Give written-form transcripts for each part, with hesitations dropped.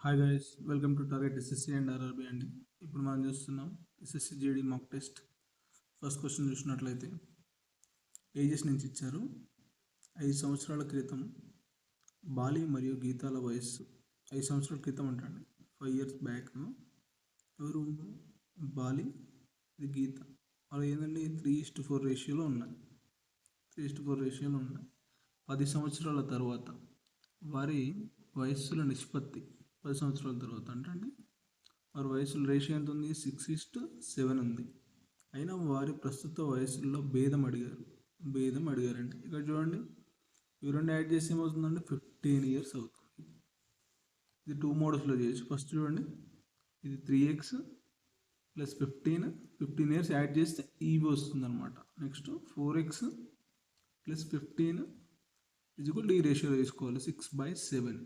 Hi guys, welcome to target SSC and RRB అండి. ఇప్పుడు మనం చూస్తున్నాం SSC GD mock test. First question చూసినట్లయితే ఏజెస్ నుంచి ఇచ్చారు. 5 సంవత్సరాల క్రితం బాలి మరియు గీతాల వయస్సు 5 సంవత్సరాల క్రితం అంటండి, 5 years బ్యాక్. ఎవరు? బాలి, ఇది గీత. వాళ్ళు ఏంటంటే 3:4 రేషియోలో ఉన్నాయి. 3:4 రేషియోలో ఉన్నాయి. 10 సంవత్సరాల తర్వాత వారి వయస్సుల నిష్పత్తి 10 సంవత్సరాల తర్వాత అంటే వారి వయసుల రేషియో ఎంత ఉంది? 6:7 ఉంది. అయినా వారి ప్రస్తుత వయసుల్లో భేదం అడిగారండి. ఇక్కడ చూడండి, ఇవి రెండు యాడ్ చేసి ఏమవుతుందంటే 15 years అవుతుంది. ఇది 2 మోడల్స్లో చేయొచ్చు. ఫస్ట్ చూడండి, ఇది 3x + 15 years యాడ్ చేస్తే ఈవి వస్తుంది అనమాట. నెక్స్ట్ 4x + 15 ఈ రేషియో తీసుకోవాలి, 6/7.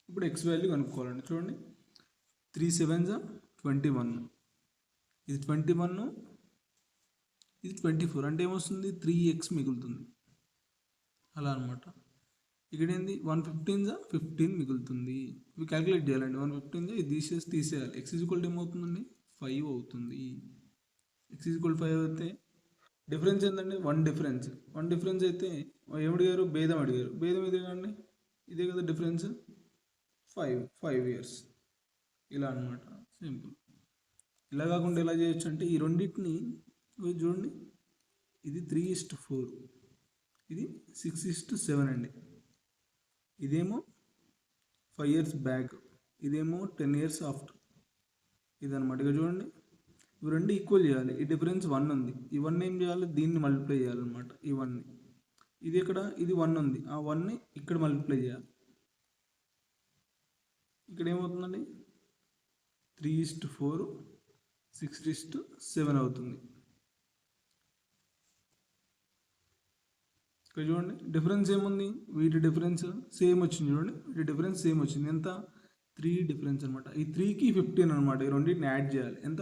ఇప్పుడు ఎక్స్ వాల్యూ కనుక్కోవాలండి. చూడండి, 3 7s 21, ఇది 21, ఇది 24, అంటే ఏమొస్తుంది? 3x మిగులుతుంది. అలా అనమాట. ఇక్కడ ఏంది? 115s 15 మిగులుతుంది. ఇవి క్యాలిక్యులేట్ చేయాలండి. 115 ఇది తీసేయాలి. x ఏమవుతుందండి? 5 అవుతుంది. x 5 అయితే డిఫరెన్స్ ఏంటండి? 1 డిఫరెన్స్ అయితే ఏమడిగారు? భేదం అడిగారు. భేదం ఇదే కండి, ఇదే కదా డిఫరెన్స్. 5 years. ఇలా అనమాట, సింపుల్. ఇలా కాకుండా ఎలా చేయొచ్చు అంటే ఈ రెండింటిని చూడండి, ఇది 3:4, ఇది 6:7 అండి. ఇదేమో 5 years బ్యాక్, ఇదేమో 10 years ఆఫ్టర్. ఇదనమాట. ఇక చూడండి, ఇవి రెండు ఈక్వల్ చేయాలి. ఈ డిఫరెన్స్ 1 ఉంది. ఈ 1 ఏం చేయాలి? దీన్ని మల్టిప్లై చేయాలన్నమాట. ఈ 1ని, ఇది ఇక్కడ, ఇది 1 ఉంది, ఆ 1ని ఇక్కడ మల్టిప్లై చేయాలి. ఇక్కడ ఏమవుతుందండి? 3:4 6:7 అవుతుంది. ఇక్కడ చూడండి, డిఫరెన్స్ ఏముంది? వీటి డిఫరెన్స్ సేమ్ వచ్చింది. చూడండి, వీటి డిఫరెన్స్ సేమ్ వచ్చింది. ఎంత? 3 డిఫరెన్స్ అనమాట. ఈ 3కి 15 అనమాట. ఈ రెండింటిని యాడ్ చేయాలి. ఎంత?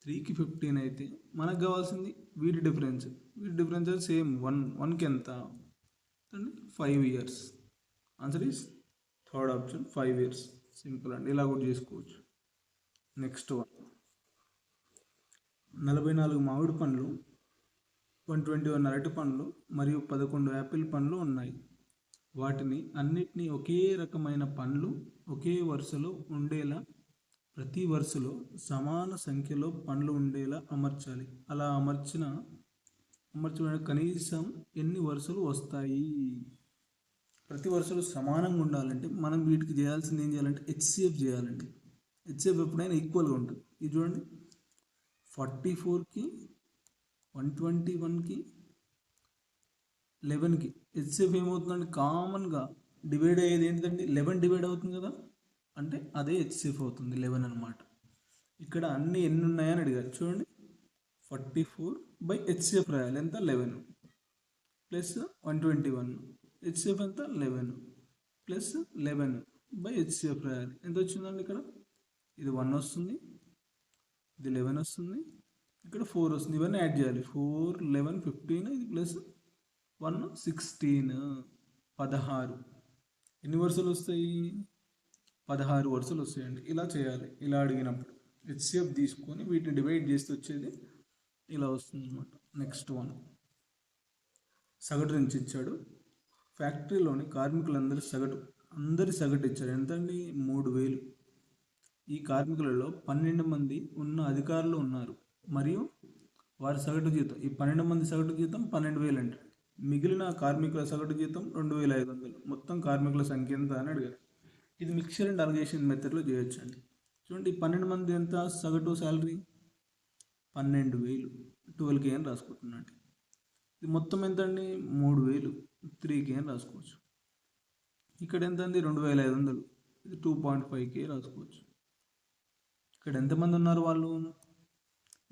3కి 15 అయితే మనకు కావాల్సింది వీటి డిఫరెన్స్. వీటి డిఫరెన్స్ సేమ్ 1కి ఎంత? 5 years. Answer is third option, 5 years. Simple అండి, ఇలా కూడా చేసుకోవచ్చు. నెక్స్ట్ 44 మామిడి పండ్లు, 121 అరటి పండ్లు మరియు 11 యాపిల్ పండ్లు ఉన్నాయి. వాటిని అన్నిటినీ ఒకే రకమైన పండ్లు ఒకే వరుసలో ఉండేలా, ప్రతి వరుసలో సమాన సంఖ్యలో పండ్లు ఉండేలా అమర్చాలి. అలా అమర్చిన కనీసం ఎన్ని వరుసలు వస్తాయి? ప్రతి వరుసలు సమానంగా ఉండాలంటే మనం వీటికి చేయాల్సింది ఏం చేయాలంటే HCF చేయాలండి. HCF ఎప్పుడైనా ఈక్వల్గా ఉంటుంది. ఇది చూడండి, 44కి 121కి 11కి HCF ఏమవుతుందండి? కామన్గా డివైడ్ అయ్యేది ఏంటంటే 11 డివైడ్ అవుతుంది కదా, అంటే అదే HCF అవుతుంది, 11 అనమాట. ఇక్కడ అన్ని ఎన్ని ఉన్నాయని అడిగారు. చూడండి, 44/HCF రాయాలి. ఎంత? 11 ప్లస్ 121, HCF ఎంత? 11 ప్లస్ 11/HCF రాయాలి. ఎంత వచ్చిందండి? ఇక్కడ ఇది 1 వస్తుంది, ఇది 11 వస్తుంది, ఇక్కడ 4 వస్తుంది. ఇవన్నీ యాడ్ చేయాలి. 4 11 15, ఇది ప్లస్ 1 16, 16. ఎన్ని వరుసలు వస్తాయి? 16 వరుసలు వస్తాయండి. ఇలా చేయాలి. ఇలా అడిగినప్పుడు HCF తీసుకొని వీటిని డివైడ్ చేస్తే వచ్చేది ఇలా వస్తుంది అనమాట. నెక్స్ట్ 1, సగటు నుంచి ఇచ్చాడు. ఫ్యాక్టరీలోని కార్మికులందరి సగటు ఇచ్చారు. ఎంత అండి? 3000. ఈ కార్మికులలో 12 మంది ఉన్న అధికారులు ఉన్నారు మరియు వారి సగటు జీతం, ఈ 12 మంది సగటు జీతం 12,000 అంటే, మిగిలిన కార్మికుల సగటు జీతం 2,500. మొత్తం కార్మికుల సంఖ్య ఎంత అని అడిగారు. ఇది మిక్చర్ అండ్ అలిగేషన్ మెథడ్లో చేయొచ్చు అండి. చూడండి, 12 మంది ఎంత సగటు శాలరీ? 12,000, 12K అని రాసుకుంటున్నాండి. ఇది మొత్తం ఎంత అండి? 3,000, 3K అని రాసుకోవచ్చు. ఇక్కడ ఎంత అండి? 2,500, ఇది 2.5K రాసుకోవచ్చు. ఇక్కడ ఎంతమంది ఉన్నారు వాళ్ళు?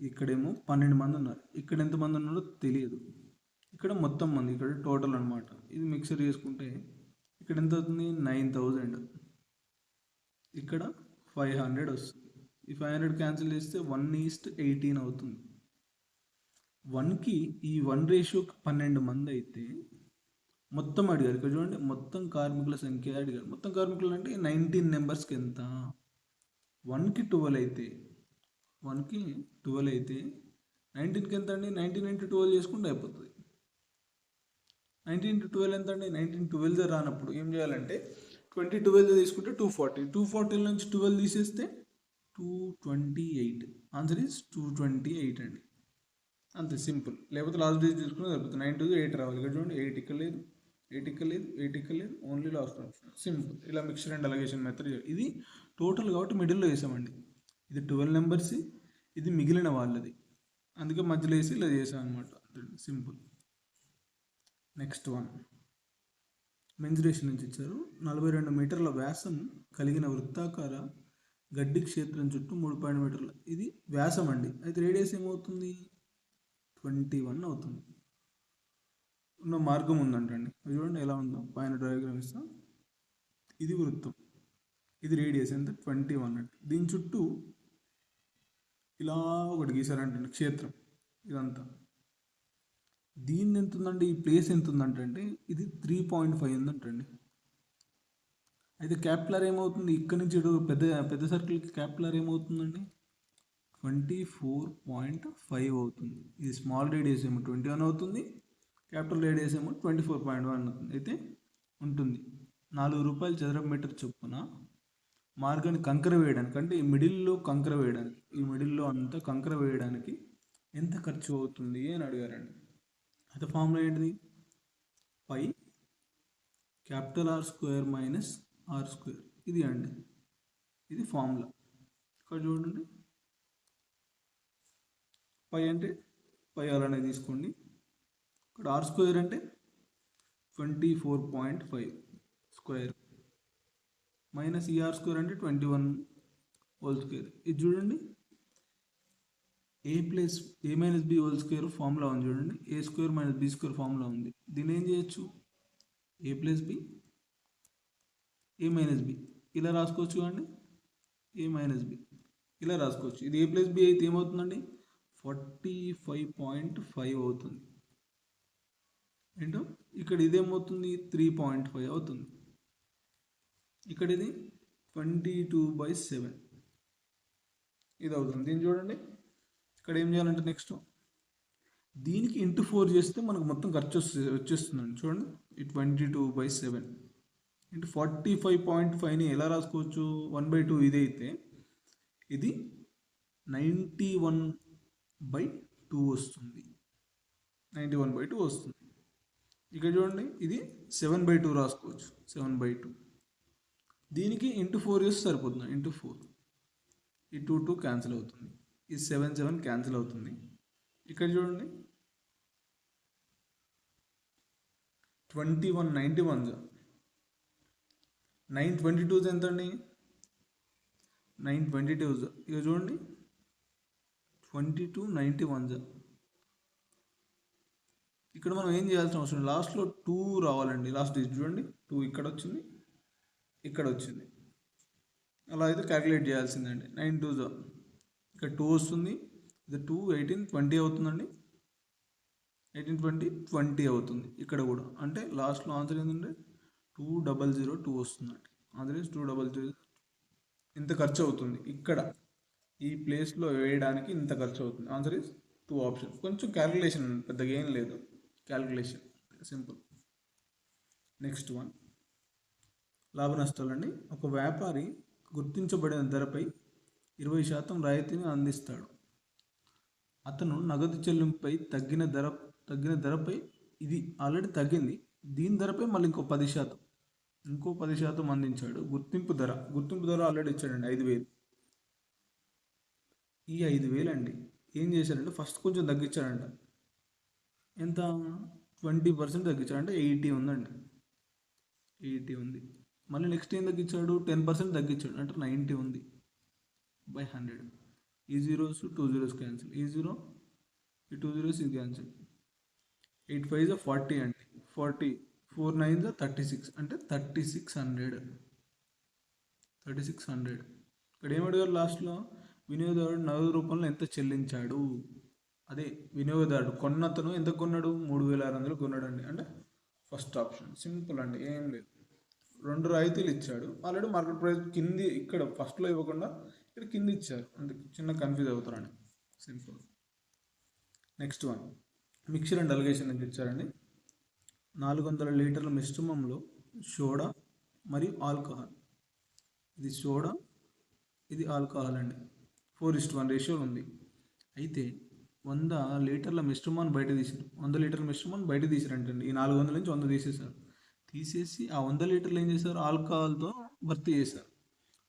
ఇక్కడేమో 12 మంది ఉన్నారు. ఇక్కడ ఎంతమంది ఉన్నారో తెలియదు. ఇక్కడ మొత్తం మంది, ఇక్కడ టోటల్ అనమాట. ఇది మిక్సర్ చేసుకుంటే ఇక్కడ ఎంత అవుతుంది? 9,000. ఇక్కడ 500 వస్తుంది. ఈ 500 క్యాన్సిల్ చేస్తే 1:18 అవుతుంది. 1కి ఈ 1 రేషియోకి 12 మంది అయితే మొత్తం అడిగారు. ఇక్కడ చూడండి, మొత్తం కార్మికుల సంఖ్య అడిగారు. మొత్తం కార్మికులు అంటే 19 నెంబర్స్కి ఎంత? 1కి 12 అయితే 1కి 12 అయితే 19కి ఎంత అండి? 19 ఇంటూ 12 చేసుకుంటే అయిపోతుంది. 19 ఇంటూ 12 ఎంత అండి? 19 12 రానప్పుడు ఏం చేయాలంటే 20 12 తీసుకుంటే 240. 240 నుంచి 12 తీసేస్తే 228. ఆన్సర్ ఈజ్ 228 అండి. అంతే సింపుల్. లేకపోతే లాస్ట్ డేస్ తీసుకుని సరిపోతుంది. 9 to 8 రావాలి. ఇక్కడ చూడండి, 8 ఇక్కడ లేదు, 8 ఇక్కడ లేదు, 8 ఇక్కడ లేదు, ఓన్లీ లాస్ట్ ఆప్షన్. సింపుల్. ఇలా మిక్సర్ అండ్ అలగేషన్ మెథడ్. ఇది టోటల్ కాబట్టి మిడిల్లో వేసామండి. ఇది 12 నెంబర్స్, ఇది మిగిలిన వాళ్ళది, అందుకే మధ్యలో వేసి ఇలా చేసాం అనమాట. సింపుల్. నెక్స్ట్ వన్ మెన్సురేషన్ నుంచి ఇచ్చారు. 42 మీటర్ల వ్యాసం కలిగిన వృత్తాకార గడ్డి క్షేత్రం చుట్టూ 3 మీటర్ల ఇది వ్యాసం అండి. అయితే రేడియస్ ఏమవుతుంది? 21 అవుతుంది. ఉన్న మార్గం ఉందంటండి. చూడండి ఎలా ఉందో, పైన డయాగ్రామ్ ఇస్తాం. ఇది వృత్తం, ఇది రేడియస్ ఎంత? 21 అంటే. దీని చుట్టూ ఇలా ఒకటి గీసారంటండి క్షేత్రం ఇదంతా. దీన్ని ఎంత ఉందండి? ఈ ప్లేస్ ఎంత ఉందంటే ఇది 3.5 ఉందంటండి. అయితే క్యాపిలర్ ఏమవుతుంది? ఇక్కడ నుంచి పెద్ద పెద్ద సర్కిల్కి క్యాపిలర్ ఏమవుతుందండి? 24.5 అవుతుంది. ఇది స్మాల్ రేడియస్ ఏమో 21 అవుతుంది, క్యాపిటల్ రేడియస్ ఏమో 24.1 అవుతుంది. అయితే ఉంటుంది. 4 రూపాయలు చదరపు మీటర్ చొప్పున మార్గాన్ని కంకర వేయడానికి, అంటే ఈ మిడిల్లో కంకర వేయడానికి, ఈ మిడిల్లో అంతా కంకర వేయడానికి ఎంత ఖర్చు అవుతుంది అని అడిగారండి. అయితే ఫార్ములా ఏంటిది? Pi capital R square minus R square. ఇది అండి, ఇది ఫార్ములా. ఇక్కడ చూడండి, పై అంటే పై అలానే తీసుకోండి. ఇక్కడ R స్క్వేర్ అంటే 24.5 స్క్వేర్ మైనస్ ఈ R స్క్వేర్ అంటే 21 హోల్ స్క్వేర్. ఇది చూడండి, A minus B whole square formula ఉంది చూడండి. A square minus B square formula ఉంది. దీన్ని ఏం చేయొచ్చు? A plus B, A minus B ఇలా రాసుకోవచ్చు కదండి. ఏ మైనస్ బి ఇలా రాసుకోవచ్చు. ఇది ఏ ప్లస్ బి అయితే ఏమవుతుందండి? 45.5 అవుతుంది. ఏంటో ఇక్కడ ఇదేమవుతుంది? 3.5 అవుతుంది. ఇక్కడ ఇది 22/7 ఇది అవుతుంది. దీన్ని చూడండి, ఇక్కడ ఏం చేయాలంటే నెక్స్ట్ దీనికి ఇంటూ 4 చేస్తే మనకు మొత్తం ఖర్చు వచ్చేస్తుందండి. చూడండి, ఈ 22/7 ఇంటూ 45.5ని ఎలా రాసుకోవచ్చు? 1/2 ఇదైతే ఇది 91/2 వస్తుంది. 91/2 వస్తుంది. ఇక్కడ చూడండి, ఇది 7/2 రాసుకోవచ్చు. 7/2 దీనికి ఇంటూ 4 చేస్తే సరిపోతుంది. ఇంటూ 4 ఈ 2 క్యాన్సిల్ అవుతుంది, ఈ 7 క్యాన్సిల్ అవుతుంది. ఇక్కడ చూడండి, 21 91 922 ఎంత అండి? 922 ఇక చూడండి, 22 91. ఇక్కడ మనం ఏం చేయాల్సిన అవసరం, లాస్ట్లో 2 రావాలండి. లాస్ట్ చూడండి, 2 ఇక్కడ వచ్చింది, ఇక్కడ వచ్చింది. అలా అయితే క్యాలిక్యులేట్ చేయాల్సిందండి. 9 2 ఇక్కడ 2 వస్తుంది. ఇది 2 18 20 అవుతుందండి. 18 20 20 అవుతుంది ఇక్కడ కూడా. అంటే లాస్ట్లో ఆన్సర్ ఏంటంటే 2002 వస్తుందండి. Answer is 2002. ఇంత ఖర్చు అవుతుంది ఇక్కడ ఈ ప్లేస్లో వేయడానికి, ఇంత ఖర్చు అవుతుంది. Answer is 2 option. కొంచెం క్యాలిక్యులేషన్, పెద్దగా ఏం లేదు, క్యాలిక్యులేషన్ సింపుల్. నెక్స్ట్ వన్ లాభ నష్టాలండి. ఒక వ్యాపారి గుర్తించబడిన ధరపై 20% రాయితీని అందిస్తాడు. అతను నగదు చెల్లింపుపై తగ్గిన ధరపై, ఇది ఆల్రెడీ తగ్గింది, దీని ధరపై మళ్ళీ ఇంకో 10% అందించాడు. గుర్తింపు ధర ఆల్రెడీ ఇచ్చాడండి 5,000. ఈ 5,000 అండి ఏం చేశాడంటే ఫస్ట్ కొంచెం తగ్గించాడంట. ఎంత? 20% తగ్గించాడు, అంటే 80 ఉందండి. 80 ఉంది. మళ్ళీ నెక్స్ట్ ఏం తగ్గించాడు? 10% తగ్గించాడు, అంటే 90 ఉంది బై 100. ఈ 0s 2 zeros క్యాన్సిల్, ఈ 0 ఈ 2 zeros ఇది క్యాన్సిల్. 8 5s 40 అండి. 40 4 9s 36, అంటే 3600. ఇక్కడ ఏమడిగారు లాస్ట్లో? వినియోగదారుడు నగదు రూపంలో ఎంత చెల్లించాడు. అదే వినియోగదారుడు కొన్నతను ఎంత కొన్నాడు? 3,600 కొన్నాడు అండి. అంటే ఫస్ట్ ఆప్షన్ సింపుల్ అండి, ఏం లేదు. 2 రాయితీలు ఇచ్చాడు, ఆల్రెడీ మార్కెట్ ప్రైస్ కింది ఇక్కడ ఫస్ట్లో ఇవ్వకుండా ఇక్కడ కింది ఇచ్చారు, అందుకు చిన్న కన్ఫ్యూజ్ అవుతారండి. Simple. Next one, mixture and allegation నుంచి ఇచ్చారండి. 400 లీటర్ల మిశ్రమంలో సోడా మరియు ఆల్కహాల్, ఇది సోడా ఇది ఆల్కహాల్ అండి, 4:1 రేషియో ఉంది. అయితే 100 లీటర్ల మిశ్రమాన్ని బయట తీసారు, 100 లీటర్ల మిశ్రమాన్ని బయట తీసారంటండి. ఈ 400 నుంచి 100 తీసేశారు. తీసేసి ఆ 100 లీటర్లు ఏం చేశారు, ఆల్కహాల్తో భర్తీ చేశారు.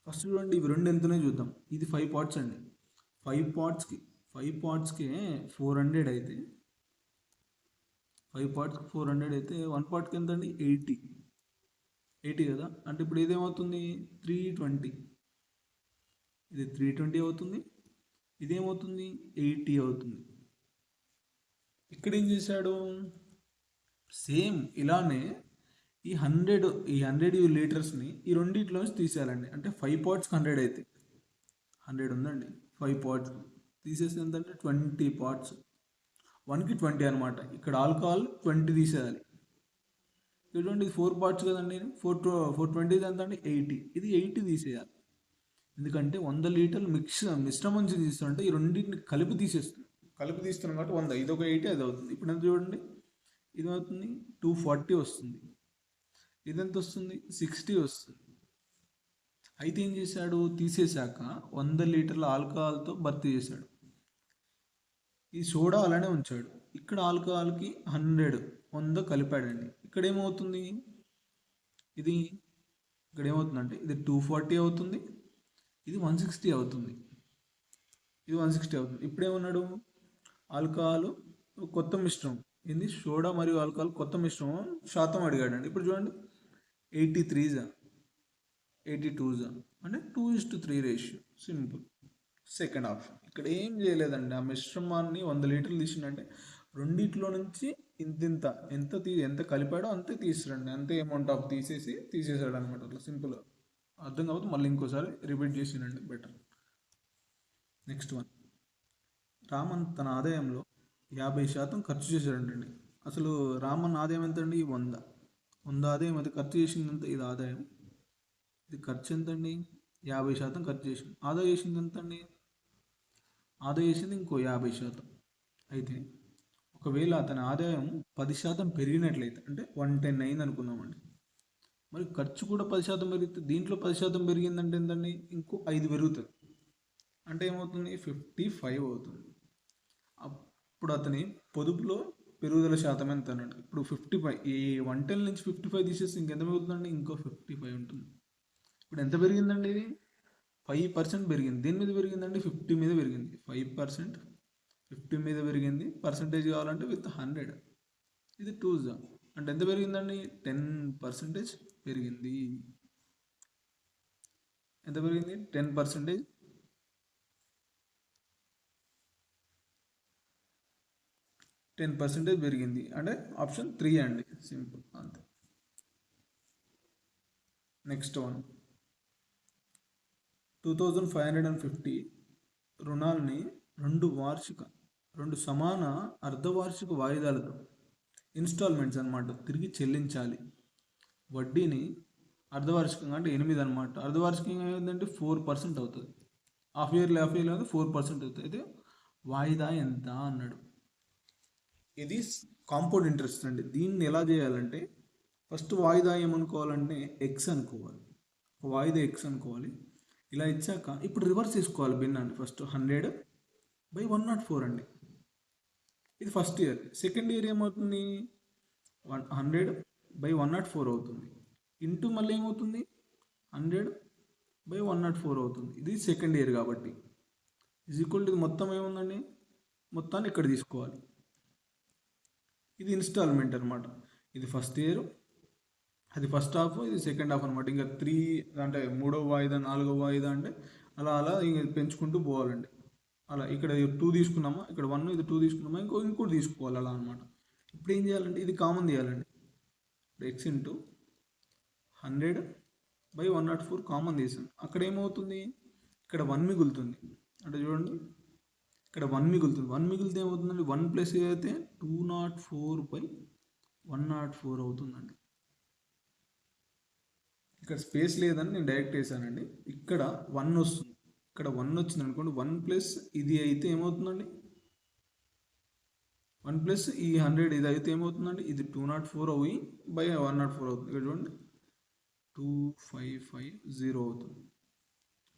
ఫస్ట్ చూడండి, ఇవి రెండు ఎంతనే చూద్దాం. ఇది 5 పార్ట్స్ అండి, 5 పార్ట్స్కి 400 అయితే 5 పార్ట్స్కి 400 అయితే 1 పార్ట్కి ఎంత అండి, 80 కదా. అంటే ఇప్పుడు ఇదేమవుతుంది, 320, ఇది 320 అవుతుంది, ఇదేమవుతుంది 80 అవుతుంది. ఇక్కడ ఏం చేశాడు, సేమ్ ఇలానే ఈ 100 లీటర్స్ని ఈ రెండిట్లోంచి తీసేయాలండి. అంటే 5 పార్ట్స్కి 100 అయితే 100 ఉందండి, 5 పార్ట్స్ తీసేసి ఎంతంటే 20 పార్ట్స్, 1కి 20 అనమాట. ఇక్కడ ఆల్కహాల్ 20 తీసేయాలి. చూడండి, ఇది 4 పార్ట్స్ కదండి, 420 ఎంత అంటే 80, ఇది 80 తీసేయాలి. ఎందుకంటే 100 లీటర్లు మిశ్రమం నుంచి తీస్తుంటే ఈ రెండింటిని కలిపి తీస్తున్నాం కాబట్టి 100, ఇది ఒక 80, అది అవుతుంది. ఇప్పుడు ఎంత చూడండి, ఇది అవుతుంది 240 వస్తుంది, ఇది ఎంత వస్తుంది 60 వస్తుంది. అయితే ఏం చేశాడు, తీసేశాక 100 లీటర్ల ఆల్కహాల్తో భర్తీ చేశాడు. ఈ సోడా అలానే ఉంచాడు, ఇక్కడ ఆల్కహాల్కి 100 కలిపాడండి. ఇక్కడ ఏమవుతుంది, ఇది ఇక్కడ ఏమవుతుందంటే ఇది 240 అవుతుంది, ఇది 160 అవుతుంది, ఇది 160 అవుతుంది. ఇప్పుడేమన్నాడు, ఆల్కహాల్ కొత్త మిశ్రమం, ఇది సోడా మరియు ఆల్కహాల్ కొత్త మిశ్రమం శాతం అడిగాడండి. ఇప్పుడు చూడండి, 83 82 అంటే 2:3 రేషియో, సింపుల్. Second option. ఇక్కడ ఏం చేయలేదండి, ఆ మిశ్రమాన్ని 100 లీటర్లు తీసిండంటే రెండిట్లో నుంచి ఎంత కలిపాడో అంతే తీసాడండి, అంతే అమౌంట్ ఆఫ్ తీసేసాడు అనమాట. అట్లా సింపుల్. అర్థం కాకపోతే మళ్ళీ ఇంకోసారి రిపీట్ చేసినండి, బెటర్. నెక్స్ట్ వన్, రామన్ తన ఆదాయంలో 50% ఖర్చు చేశాడంటండి. అసలు రామన్ ఆదాయం ఎంత అండి, 100 ఆదాయం అయితే ఖర్చు చేసిందంత, ఇది ఆదాయం, ఇది ఖర్చు ఎంతండి 50% ఖర్చు చేసింది. ఆదా చేసింది ఎంత అండి, ఆదా చేసింది ఇంకో 50%. అయితే ఒకవేళ అతని ఆదాయం 10% పెరిగినట్లయితే, అంటే 110 అయింది అనుకుందామండి, మరి ఖర్చు కూడా 10% పెరిగితే, దీంట్లో 10% పెరిగిందంటే ఎంతండి, ఇంకో 5 పెరుగుతుంది, అంటే ఏమవుతుంది 55 అవుతుంది. అప్పుడు అతని పొదుపులో పెరుగుదల శాతం ఎంత అన్నట్టు. ఇప్పుడు 55, ఈ 110 నుంచి 55 తీసేసి ఇంకెంత పెరుగుతుందండి, ఇంకో 55 ఉంటుంది. ఇప్పుడు ఎంత పెరిగిందండి, ఇది 5% పెరిగింది. దేని మీద పెరిగిందండి, 50 మీద పెరిగింది. 5% 50 మీద పెరిగింది. పర్సంటేజ్ కావాలంటే విత్ 100, ఇది 2 అంటే ఎంత పెరిగిందండి, 10% పెరిగింది. ఎంత పెరిగింది, 10%, 10% పెరిగింది. అంటే ఆప్షన్ 3 అండి, సింపుల్, అంతే. నెక్స్ట్ వన్, 2550 రుణాలని 2 సమాన అర్ధవార్షిక వాయిదాలతో, ఇన్స్టాల్మెంట్స్ అనమాట, తిరిగి చెల్లించాలి. వడ్డీని అర్ధవార్షికంగా అంటే 8 అనమాట. అర్ధవార్షికంగా ఏంటంటే 4% అవుతుంది. హాఫ్ ఇయర్లీ 4% అవుతుంది. అయితే వాయిదా ఎంత అన్నాడు. ఇది కాంపౌండ్ ఇంట్రెస్ట్ అండి. దీన్ని ఎలా చేయాలంటే, ఫస్ట్ వాయిదా ఏమనుకోవాలంటే ఎక్స్ అనుకోవాలి, వాయిదా ఎక్స్ అనుకోవాలి. ఇలా ఇచ్చాక ఇప్పుడు రివర్స్ తీసుకోవాలి భిన్నాన్ని. ఫస్ట్ 100/104 అండి, ఇది ఫస్ట్ ఇయర్. సెకండ్ ఇయర్ ఏమవుతుంది, 100/104 అవుతుంది. ఇంటూ మళ్ళీ ఏమవుతుంది, 100/104 అవుతుంది. ఇది సెకండ్ ఇయర్ కాబట్టి ఈక్వల్ టు ఇది మొత్తం ఏముందండి, మొత్తాన్ని ఇక్కడ తీసుకోవాలి. ఇది ఇన్స్టాల్మెంట్ అనమాట. ఇది ఫస్ట్ ఇయర్, అది ఫస్ట్ హాఫ్, ఇది సెకండ్ హాఫ్ అనమాట. ఇంకా 3 అంటే 3వ వాయిదా 4వ వాయిదా అంటే అలా ఇంక పెంచుకుంటూ పోవాలండి. అలా ఇక్కడ 2 తీసుకున్నామా, ఇక్కడ 1, ఇది 2 తీసుకున్నామా, ఇంకోటి తీసుకోవాలి, అలా అనమాట. ఇప్పుడు ఏం చేయాలంటే ఇది కామన్ తీయాలండి. ఇప్పుడు x ఇంటూ 100/104 కామన్ తీసాం. అక్కడ ఏమవుతుంది, ఇక్కడ 1 మిగులుతుంది. అంటే చూడండి, ఇక్కడ 1 మిగులుతుంది. 1 మిగిలితే ఏమవుతుందండి, 1 + అయితే 204/104 104 అవుతుందండి. ఇక్కడ స్పేస్ లేదని నేను డైరెక్ట్ వేసానండి. ఇక్కడ 1 వస్తుంది, ఇక్కడ 1 వచ్చింది అనుకోండి. 1 ప్లస్ ఇది అయితే ఏమవుతుందండి, 1 ప్లస్ ఈ 100 ఇది అయితే ఏమవుతుందండి, ఇది 204 అవి బై 104 అవుతుంది. ఇక్కడ చూడండి 2550 అవుతుంది.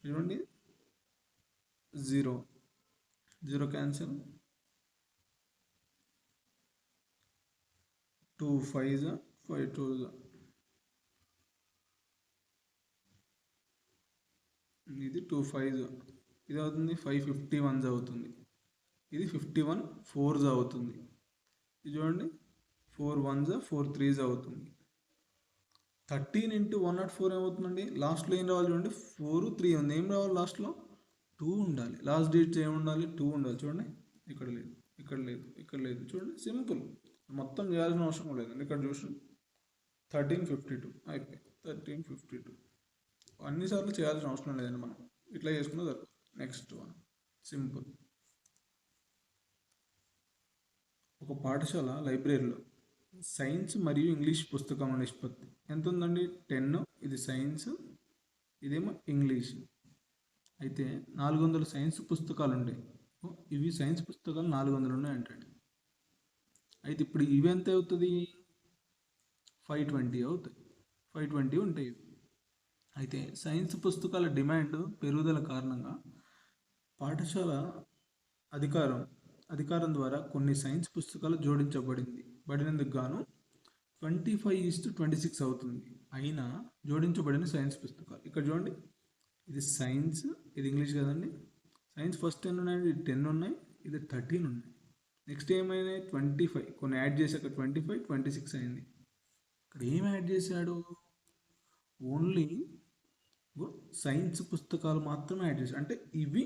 చూడండి 0 0 క్యాన్సిల్, 2 5 5 2 ఇది 2 5 ఇది అవుతుంది 551 అవుతుంది. ఇది 51 4 అవుతుంది. ఇది చూడండి 4 1 4 3 అవుతుంది. 13 into 104 ఏమవుతుందండి, లాస్ట్లో ఏం రావాలి చూడండి, 4 3 ఉంది, ఏం రావాలి లాస్ట్లో 2 ఉండాలి. లాస్ట్ డిజిట్ ఏమి ఉండాలి, 2 ఉండాలి. చూడండి ఇక్కడ లేదు, ఇక్కడ లేదు, ఇక్కడ లేదు. చూడండి సింపుల్, మొత్తం చేయాల్సిన అవసరం లేదండి. ఇక్కడ చూడండి 1352 అయిపోయి 1352 అన్నిసార్లు చేయాల్సిన అవసరం లేదండి. మనం ఇట్లా చేసుకున్నా సరిపోతుంది. Next one simple. ఒక పాఠశాల లైబ్రరీలో సైన్స్ మరియు ఇంగ్లీష్ పుస్తకం నిష్పత్తి ఎంత ఉందండి, 10. ఇది సైన్స్, ఇదేమో ఇంగ్లీష్. అయితే 400 సైన్స్ పుస్తకాలు ఉంటాయి. ఇవి సైన్స్ పుస్తకాలు 400 ఉన్నాయంటండి. అయితే ఇప్పుడు ఇవి ఎంత అవుతుంది, 520 అవుతాయి. 520 ఉంటాయి. అయితే సైన్స్ పుస్తకాల డిమాండ్ పెరుగుదల కారణంగా పాఠశాల అధికారం ద్వారా కొన్ని సైన్స్ పుస్తకాలు జోడించబడినందుకు గాను 25:26 అవుతుంది. అయినా జోడించబడిన సైన్స్ పుస్తకాలు ఇక్కడ చూడండి, ఇది సైన్స్, ఇది ఇంగ్లీష్ కదండి. సైన్స్ ఫస్ట్ 10 ఉన్నాయండి, ఇది 10 ఉన్నాయి, ఇది 13 ఉన్నాయి. నెక్స్ట్ ఏమైనాయి 25, కొన్ని యాడ్ చేశాక 25 26 అయింది. ఇక్కడ ఏం యాడ్ చేశాడు, ఓన్లీ సైన్స్ పుస్తకాలు మాత్రమే యాడ్ చేశాడు. అంటే ఇవి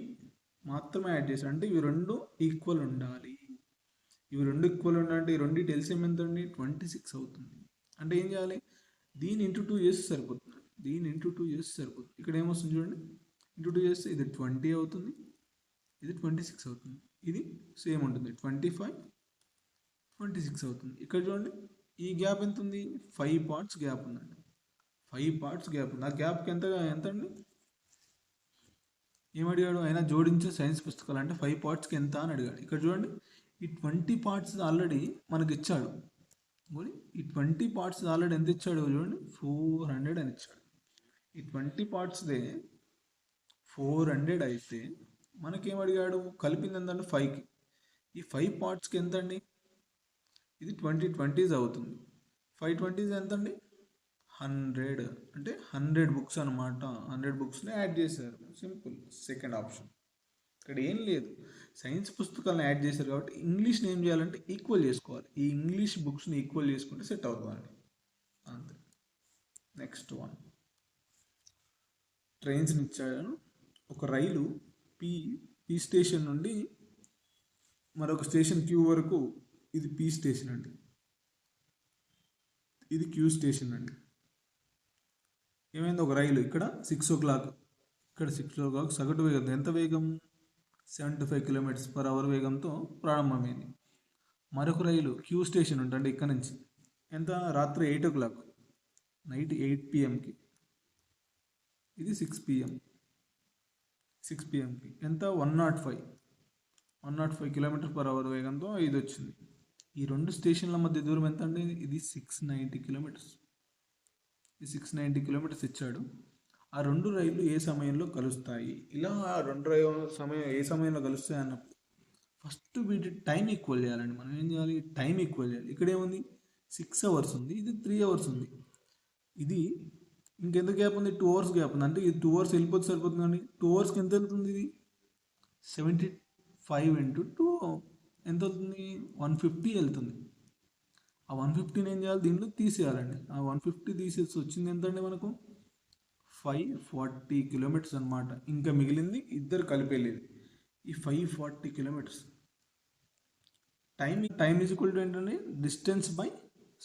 మాత్రమే యాడ్ చేశాడు. అంటే ఇవి రెండు ఈక్వల్ ఉండాలి. ఇవి రెండు ఈక్వల్ ఉండాలంటే ఈ రెండు ఎల్సిఎం ఎంత అండి, 26 అవుతుంది. అంటే ఏం చేయాలి, దీని ఇంటూ 2 చేస్తే సరిపోతుంది. దీని ఇంటూ 2 చేస్తే సరిపోతుంది. ఇక్కడ ఏమొస్తుంది చూడండి, ఇంటూ 2 చేస్తే ఇది 20 అవుతుంది, ఇది 26 అవుతుంది. ఇది సేమ్ ఉంటుంది, 25 26 అవుతుంది. ఇక్కడ చూడండి ఈ గ్యాప్ ఎంత ఉంది, 5 parts గ్యాప్ ఉందండి. 5 parts గ్యాప్ ఉంది. ఆ గ్యాప్కి ఎంత అండి ఏమడిగాడు, అయినా జోడించే సైన్స్ పుస్తకాలు అంటే 5 partsకి ఎంత అని అడిగాడు. ఇక్కడ చూడండి ఈ 20 parts ఆల్రెడీ మనకి ఇచ్చాడు. ఈ 20 parts ఆల్రెడీ ఎంత ఇచ్చాడు చూడండి, 400 అని ఇచ్చాడు. ఈ 20 partsదే 400 అయితే మనకేమడిగాడు, కలిపింది ఎంతంటే 5కి. ఈ 5 partsకి ఎంత అండి, ఇది 20 అవుతుంది. 5 20s ఎంత అండి, 100. అంటే 100 books అనమాట. 100 booksని యాడ్ చేశారు. Simple, second option. ఇక్కడ ఏం లేదు, సైన్స్ పుస్తకాలను యాడ్ చేశారు కాబట్టి ఇంగ్లీష్ని ఏం చేయాలంటే ఈక్వల్ చేసుకోవాలి. ఈ ఇంగ్లీష్ బుక్స్ని ఈక్వల్ చేసుకుంటే సెట్ అవుతుందండి, అంతే. నెక్స్ట్ వన్, ట్రైన్స్ని ఇచ్చాను. ఒక రైలు పీ స్టేషన్ నుండి మరొక స్టేషన్ క్యూ వరకు, ఇది పీ స్టేషన్ అండి, ఇది క్యూ స్టేషన్ అండి. ఏమైంది, ఒక రైలు ఇక్కడ 6 o'clock, ఇక్కడ 6 o'clock సగటు వేగం ఎంత వేగం, 75 km/h వేగంతో ప్రారంభమైంది. మరొక రైలు క్యూ స్టేషన్ ఉంటుంది ఇక్కడ నుంచి ఎంత, రాత్రి 8 o'clock, నైట్ 8 pmకి, ఇది 6 pmకి ఎంత, 105 km/h వేగంతో ఇది వచ్చింది. ఈ రెండు స్టేషన్ల మధ్య దూరం ఎంత అండి, ఇది 690 kilometers. ఈ 690 kilometers ఇచ్చాడు. ఆ రెండు రైళ్లు ఏ సమయంలో కలుస్తాయి, ఇలా ఆ రెండు ఏ సమయంలో కలుస్తాయి అన్నప్పుడు ఫస్ట్ వీటి టైం ఈక్వల్ చేయాలండి. మనం ఏం చేయాలి, టైం ఈక్వల్ చేయాలి. ఇక్కడ ఏముంది, 6 hours ఉంది, ఇది 3 hours ఉంది. ఇది ఇంకెంత గ్యాప్ ఉంది, 2 hours గ్యాప్ ఉంది. అంటే ఇది 2 hours వెళ్ళిపోతే సరిపోతుందండి. 2 hours ఎంత వెళ్తుంది, ఇది 75 into 2 ఎంత అవుతుంది, 150 వెళ్తుంది. ఆ 150 ఏం చేయాలి, దీంట్లో తీసేయాలండి. ఆ 150 తీసేసి వచ్చింది ఎంత అండి మనకు, 540 kilometers అనమాట. ఇంకా మిగిలింది ఇద్దరు కలిపి వెళ్ళేది ఈ 540 kilometers. Time is equal to ఏంటంటే డిస్టెన్స్ బై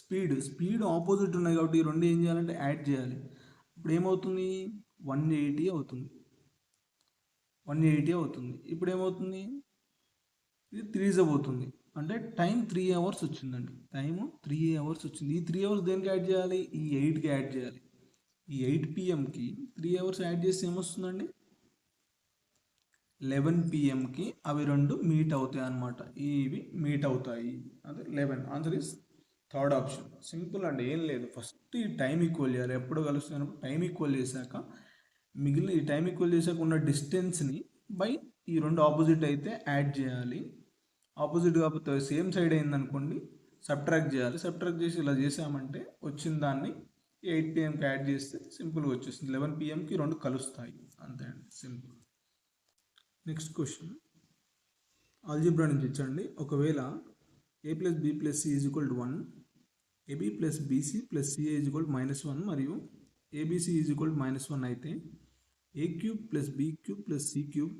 స్పీడ్ ఆపోజిట్ ఉన్నాయి కాబట్టి ఈ రెండు ఏం చేయాలంటే యాడ్ చేయాలి. ఇప్పుడు ఏమవుతుంది, 180 అవుతుంది. ఇప్పుడు ఏమవుతుంది, ఇది 3 అవుతుంది. అంటే టైం 3 అవర్స్ వచ్చిందండి. టైము 3 అవర్స్ వచ్చింది. ఈ 3 అవర్స్ దేనికి యాడ్ చేయాలి? ఈ 8కి యాడ్ చేయాలి. ఈ 8 పిఎంకి 3 అవర్స్ యాడ్ చేస్తే ఏమొస్తుందండి? 11 పిఎంకి అవి రెండు మీట్ అవుతాయి అన్నమాట. ఇవి మీట్ అవుతాయి. అదే 11. Answer is third option. Simple అండి, ఏం లేదు. ఫస్ట్ ఈ టైం ఈక్వల్ చేయాలి. ఎప్పుడు కలుస్తున్నప్పుడు టైం ఈక్వల్ చేశాక మిగిలిన ఈ టైం ఈక్వల్ చేశాక ఉన్న డిస్టెన్స్ని బై ఈ రెండు ఆపోజిట్ అయితే యాడ్ చేయాలి. ఆపోజిట్ కాకపోతే సేమ్ సైడ్ అయిందనుకోండి సబ్ట్రాక్ట్ చేయాలి. సబ్ట్రాక్ట్ చేసి ఇలా చేసామంటే వచ్చిన దాన్ని 8 పిఎంకి యాడ్ చేస్తే సింపుల్గా వచ్చేస్తుంది. 11 పిఎంకి రెండు కలుస్తాయి. అంతే అండి, సింపుల్. నెక్స్ట్ క్వశ్చన్ ఆల్జీబ్రా నుంచి ఇచ్చండి. ఒకవేళ a plus B plus C is equal to 1, AB plus BC plus CA is equal to -1 మరియు ఏబిసి ఈజ్ ఈక్వల్ టు -1 అయితే A cube plus B cube plus C cube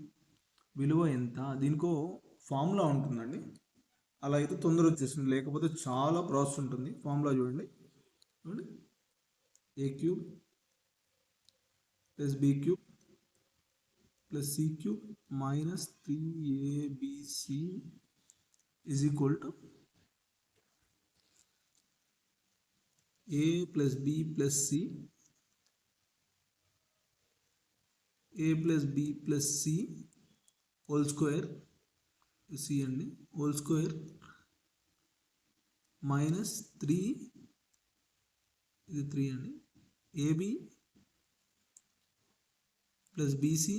విలువ ఎంత? దీనికో formula ఉంటుందండి. అలా అయితే తొందర వచ్చేస్తుంది, లేకపోతే చాలా ప్రాసెస్ ఉంటుంది. ఫార్ములా చూడండి. A cube plus B cube plus C cube minus 3abc is equal to A plus B plus C, A plus B plus C whole square, C అండి, హోల్ స్క్వేర్ మైనస్ 3, ఇది 3 అండి, AB plus BC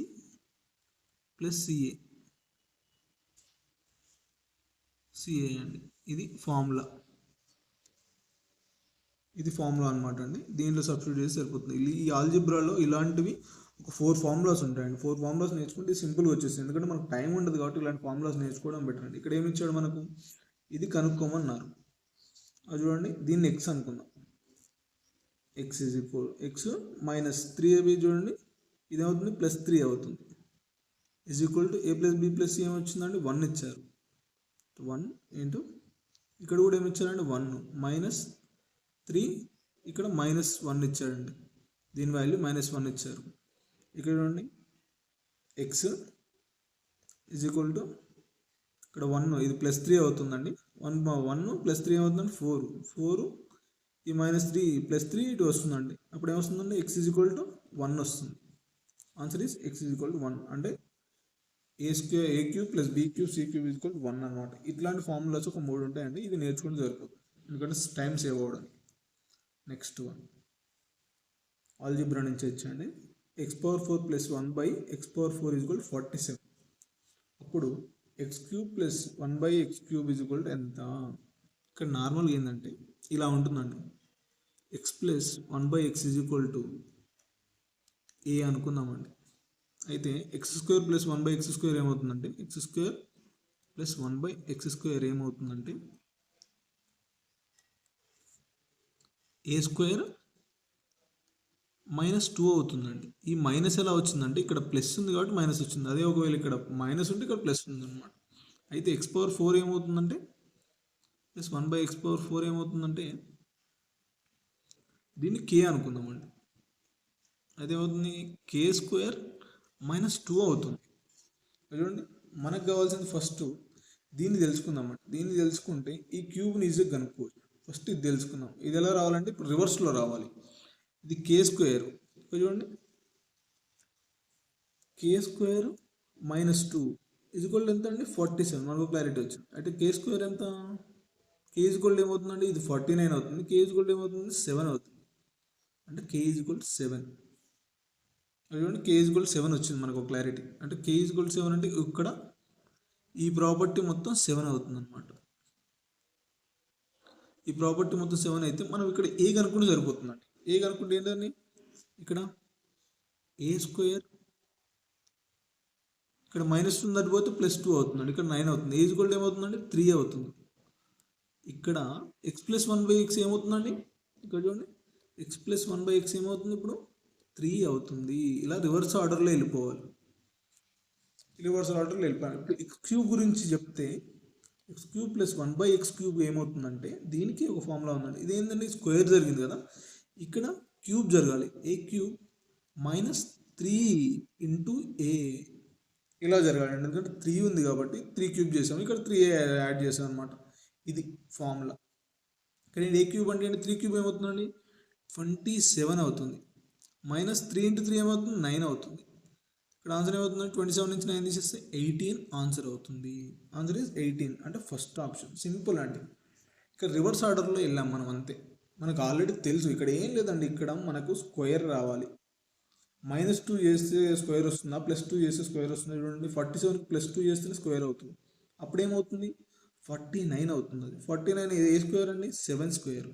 plus CA అండి. ఇది formula అనమాట అండి. దీంట్లో substitute చేసి సరిపోతుంది. ఈ ఆల్జిబ్రాలో ఇలాంటివి ఒక 4 ఫార్ములాస్ ఉంటాయండి. 4 ఫార్ములాస్ నేర్చుకుంటే సింపుల్గా వచ్చేస్తుంది. ఎందుకంటే మనకు టైం ఉండదు కాబట్టి ఇలాంటి ఫార్ములాస్ నేర్చుకోవడం బెటర్ అండి. ఇక్కడ ఏమి ఇచ్చాడు మనకు? ఇది కనుక్కోమన్నారు. అది చూడండి, దీన్ని ఎక్స్ అనుకుందాం. X is equal X minus 3ab చూడండి, ఇది అవుతుంది +3 అవుతుంది. Is equal to A plus B plus C ఏమొచ్చిందండి? 1 ఇచ్చారు. 1 ఇంటూ ఇక్కడ కూడా ఏమి ఇచ్చారండి? 1 మైనస్ 3, ఇక్కడ -1 ఇచ్చాడండి. దీని వాల్యూ -1 ఇచ్చారు. ఇక్కడ చూడండి, ఎక్స్ ఈజ్ ఈక్వల్ టు ఇక్కడ 1, ఇది +3 అవుతుందండి. 1 + 3 ఏమవుతుందండి? 4 ఈ -3 +3 ఇటు వస్తుందండి. అప్పుడు ఏమొస్తుందండి? ఎక్స్ ఈజ్ ఈక్వల్ టు 1 వస్తుంది. Answer is X is equal to 1. అంటే A cube plus B cube C cube is equal to 1 అనమాట. ఇట్లాంటి ఫార్ములాస్ ఒక 3 ఉంటాయండి. ఇది నేర్చుకుంటే సరిపోతుంది, ఎందుకంటే టైం సేవ్ అవ్వడానికి. నెక్స్ట్ వన్ ఆల్జిబ్రా నుంచి వచ్చండి. x⁴ + 1/x⁴ is equal to 47. అప్పుడు x³ + 1/x³ is equal to ఎంత? ఇక్కడ నార్మల్గా ఏంటంటే ఇలా ఉంటుందండి. x + 1/x is equal to a అనుకుందామండి. అయితే x² + 1/x² ఏమవుతుందంటే x² + 1/x² ఏమవుతుందంటే a² -2 అవుతుందండి. ఈ మైనస్ ఎలా వచ్చిందంటే ఇక్కడ ప్లస్ ఉంది కాబట్టి మైనస్ వచ్చింది. అదే ఒకవేళ ఇక్కడ మైనస్ ఉంటే ఇక్కడ ప్లస్ ఉంది అనమాట. అయితే x⁴ ఏమవుతుందంటే +1/x⁴ ఏమవుతుందంటే దీన్ని k అనుకుందామండి. అదేమవుతుంది? k² -2 అవుతుంది. చూడండి, మనకు కావాల్సింది ఫస్ట్ దీన్ని తెలుసుకుందామండి. దీన్ని తెలుసుకుంటే ఈ క్యూబ్ని ఈజీగా కనుక్కోవచ్చు. ఫస్ట్ ఇది తెలుసుకుందాం. ఇది ఎలా రావాలంటే ఇప్పుడు రివర్స్లో రావాలి. ఇది k², చూడండి, k² -2 ఈజ్ ఈక్వల్ టు ఎంత అండి? 47. మనకు క్లారిటీ వచ్చింది. అయితే k² ఎంత? k ఈజ్ ఈక్వల్ టు ఏమవుతుందండి? ఇది 49 అవుతుంది. k ఈజ్ ఈక్వల్ టు ఏమవుతుంది? 7 అవుతుంది. అంటే k ఈజ్ ఈక్వల్ టు 7. చూడండి, k ఈజ్ ఈక్వల్ టు 7 వచ్చింది మనకు క్లారిటీ. అంటే k ఈజ్ ఈక్వల్ టు 7 అంటే ఇక్కడ ఈ ప్రాపర్టీ మొత్తం 7 అవుతుంది అనమాట. ఈ ప్రాపర్టీ మొత్తం 7 అయితే మనం ఇక్కడ ఏ కనుక్కుంటే సరిపోతుందండి. ఏ కనుక్కుంటే ఏంటండి? ఇక్కడ a² ఇక్కడ -2 దాటిపోతే +2 అవుతుందండి. ఇక్కడ 9 అవుతుంది. ఏ ఈక్వల్ టు ఏమవుతుందండి? 3 అవుతుంది. ఇక్కడ x + 1/x ఏమవుతుందండి? ఇక్కడ చూడండి, x + 1/x ఏమవుతుంది? ఇప్పుడు 3 అవుతుంది. ఇలా రివర్స్ ఆర్డర్లో వెళ్ళిపోవాలి. ఇప్పుడు x³ గురించి చెప్తే x³ + 1/x³ ఏమవుతుందంటే దీనికి ఒక ఫార్ములా ఉందండి. ఇదేంటంటే స్క్వేర్ జరిగింది కదా, ఇక్కడ క్యూబ్ జరగాలి. a³ -3 × a ఇలా జరగాలి. ఎందుకంటే 3 ఉంది కాబట్టి 3 క్యూబ్ చేసాము, ఇక్కడ 3 యాడ్ చేసాం అనమాట. ఇది ఫార్ములా. ఇక్కడ ఏ క్యూబ్ అంటే 3 క్యూబ్ ఏమవుతుందండి 27 అవుతుంది. -3 × 3 ఏమవుతుంది 9 అవుతుంది. ఇక్కడ ఆన్సర్ ఏమవుతుంది 27 నుంచి 9 తీసేస్తే 18 ఆన్సర్ అవుతుంది. ఆన్సర్ ఈజ్ 18 అంటే ఫస్ట్ ఆప్షన్. సింపుల్ అండి. ఇక్కడ రివర్స్ ఆర్డర్లో వెళ్ళాం మనం అంతే. మనకు ఆల్రెడీ తెలుసు ఇక్కడ ఏం లేదండి. ఇక్కడ మనకు స్క్వేర్ రావాలి. -2 చేస్తే స్క్వేర్ వస్తుందా, +2 చేస్తే స్క్వేర్ వస్తుంది. చూడండి 47 +2 చేస్తే స్క్వేర్ అవుతుంది. అప్పుడు ఏమవుతుంది 49 అవుతుంది. అది 49 ఏ స్క్వేర్ అండి 7 స్క్వేర్.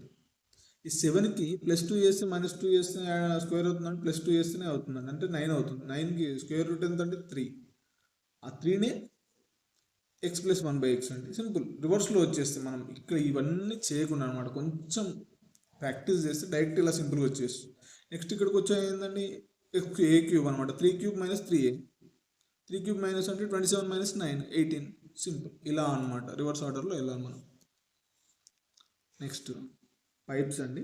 ఈ 7కి +2 చేస్తే -2 చేస్తే స్క్వేర్ అవుతుందండి, +2 చేస్తేనే అవుతుందండి, అంటే 9 అవుతుంది. 9కి స్క్వేర్ రూట్ ఎంత అంటే 3. ఆ 3నే x + 1/x అండి. సింపుల్. రివర్స్లో వచ్చేస్తే మనం ఇక్కడ ఇవన్నీ చేయకుండా అనమాట, కొంచెం ప్రాక్టీస్ చేస్తే డైరెక్ట్ ఇలా సింపుల్గా వచ్చేస్తుంది. నెక్స్ట్ ఇక్కడికి వచ్చే ఏంటండి a క్యూబ్ అనమాట. 3 క్యూబ్ - 3a. 3 క్యూబ్ మైనస్ అంటే 27 - 9 18. సింపుల్. ఇలా అనమాట రివర్స్ ఆర్డర్లో వెళ్ళాలి మనం. నెక్స్ట్ పైప్స్ అండి.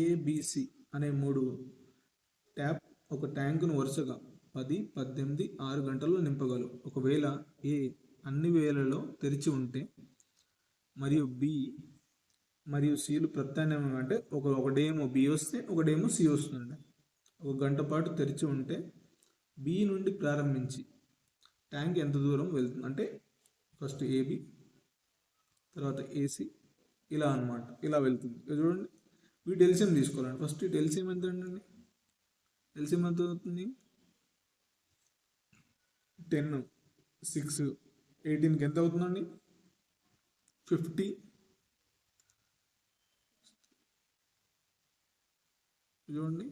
ABC అనే 3 ఒక ట్యాంకును వరుసగా 10, 18, 6 గంటల్లో నింపగలవు. ఒకవేళ A అన్ని వేళల్లో తెరిచి ఉంటే మరియు B మరియు Cలు ప్రత్యామ్నాయం అంటే ఒకటేమో B వస్తే ఒకటేమో C వస్తుంది. ఒక గంట పాటు తెరిచి ఉంటే B నుండి ప్రారంభించి ట్యాంక్ ఎంత దూరం వెళ్తుంది అంటే ఫస్ట్ AB తర్వాత AC ఇలా అనమాట, ఇలా వెళ్తుంది. చూడండి వీటి ఎల్సిఎం తీసుకోవాలండి. ఫస్ట్ ఇటు ఎల్సిఎం ఎంత అండి, ఎల్సిఎం ఎంత అవుతుంది 10, 6, 18కి ఎంత అవుతుందండి 50. చూడండి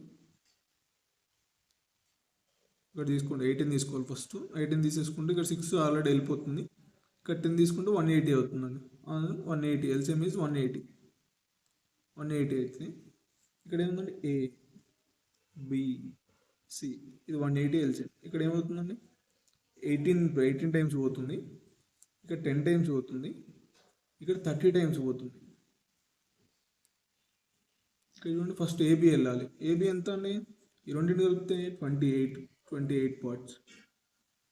ఇక్కడ తీసుకోండి 18 తీసుకోవాలి. ఫస్ట్ 18 తీసేసుకుంటే ఇక్కడ 6 ఆల్రెడీ వెళ్ళిపోతుంది. ఇక్కడ 10 తీసుకుంటే 180 అవుతుందండి. 180 ఎల్సిఎం ఈజ్ 180 అవుతుంది. ఇక్కడ ఏముందండి ABC ఇది 180 ఎల్సిఎం. ఇక్కడ ఏమవుతుందండి 18 టైమ్స్ పోతుంది, ఇక్కడ 10 టైమ్స్ పోతుంది, ఇక్కడ 30 టైమ్స్ పోతుంది. ఇక్కడ చూడండి ఫస్ట్ AB వెళ్ళాలి. AB ఎంత అండి ఈ రెండింటి కలిపితే 28 పార్ట్స్.